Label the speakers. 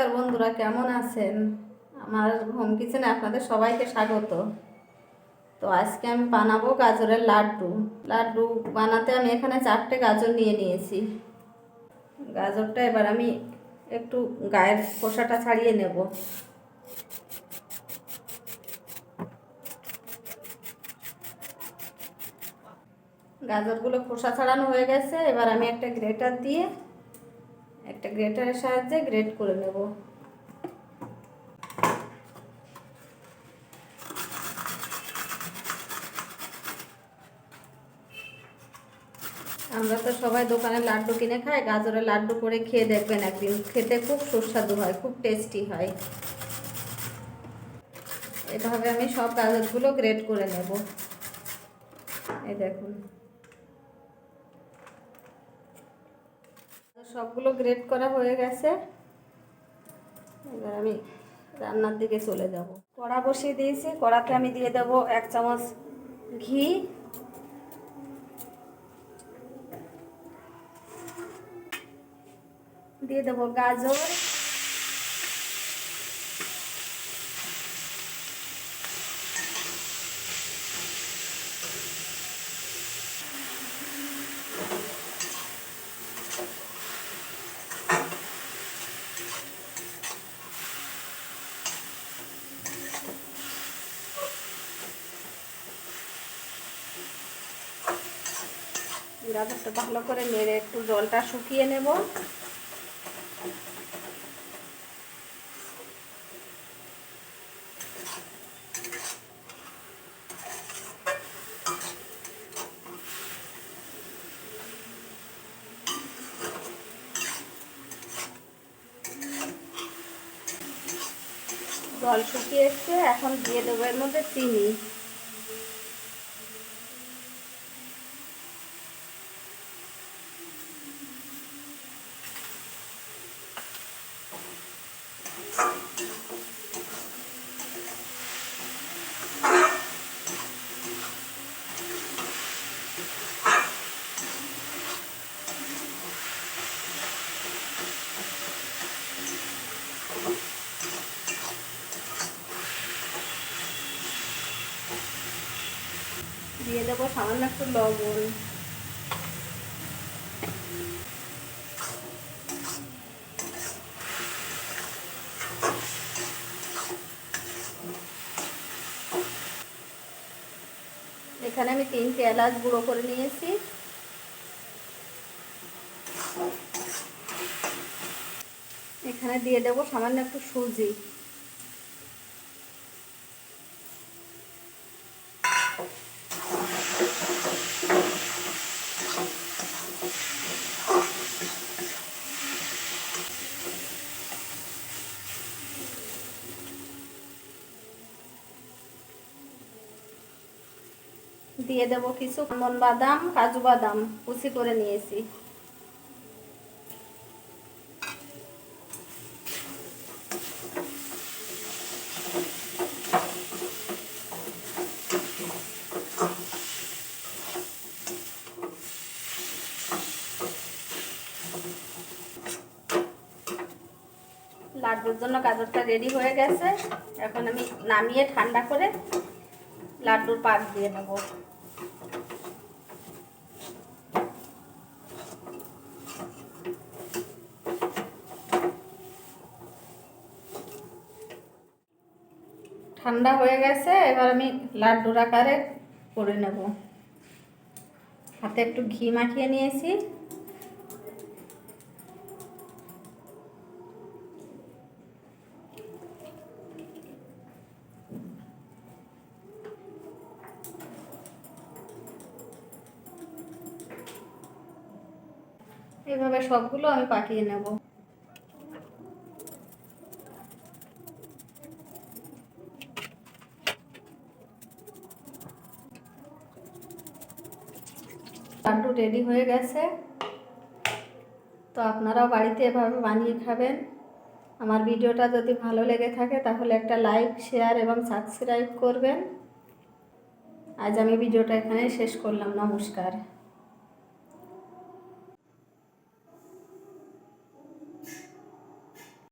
Speaker 1: নমস্কার বন্ধুরা, কেমন আছেন? আমার হোম কিচেনে আপনাদের সবাইকে স্বাগত। তো আজকে আমি বানাবো গাজরের লাড্ডু। লাড্ডু বানাতে আমি এখানে 4টে গাজর নিয়ে নিয়েছি। গাজরটা এবার আমি একটু গায়ের খোসাটা ছাড়িয়ে নেব। গাজরগুলো খোসা ছাড়ানো হয়ে গেছে। এবার আমি একটা গ্রেটারের সাহায্যে গ্রেট করে নেব। আমরা তো সবাই দোকানে লাড্ডু কিনে খাই, গাজরের লাড্ডু করে খেয়ে দেখবেন একদিন, খেতে খুব সুস্বাদু হয়, খুব টেস্টি হয়। এভাবে আমি সব গাজরগুলো গ্রেট করে নেব। এই দেখুন, সবগুলো গ্রেট করা হয়ে গেছে। এবার আমি রান্নার দিকে চলে যাব। কড়া বসিয়ে দিয়েছি, কড়াতে আমি দিয়ে দেব 1 চামচ ঘি, দিয়ে দেব গাজর, গাজরটা ভালো করে নেড়ে একটু জলটা শুকিয়ে নেব। জল শুকিয়ে এসছে, এখন দিয়ে দেবো এর মধ্যে চিনি। দিয়ে দেবো সামান্য একটু লবণ। এখানে আমি 3টে এলাচ গুঁড়ো করে নিয়েছি। এখানে দিয়ে দেবো সামান্য একটু সুজি। দিয়ে দেবো কিছু আমন্ড বাদাম, কাজু বাদাম কুচি করে নিয়েছি। লাড্ডুর জন্য গাজরটা রেডি হয়ে গেছে। এখন আমি নামিয়ে ঠান্ডা করে লাড্ডুর পাক দিয়ে নেব। ঠান্ডা হয়ে গেছে, এবার আমি লাড্ডুর আকারে করে নেব। হাতে একটু ঘি মাখিয়ে নিয়েছি। এইভাবে সবগুলো আমি পাকিয়ে নেব। লাড্ডু রেডি হয়ে গেছে। তো আপনারাও বাড়িতে এভাবে বানিয়ে খাবেন। আমার ভিডিওটা যদি ভালো লেগে থাকে তাহলে একটা লাইক, শেয়ার এবং সাবস্ক্রাইব করবেন। আজ আমি ভিডিওটা এখানে শেষ করলাম। নমস্কার।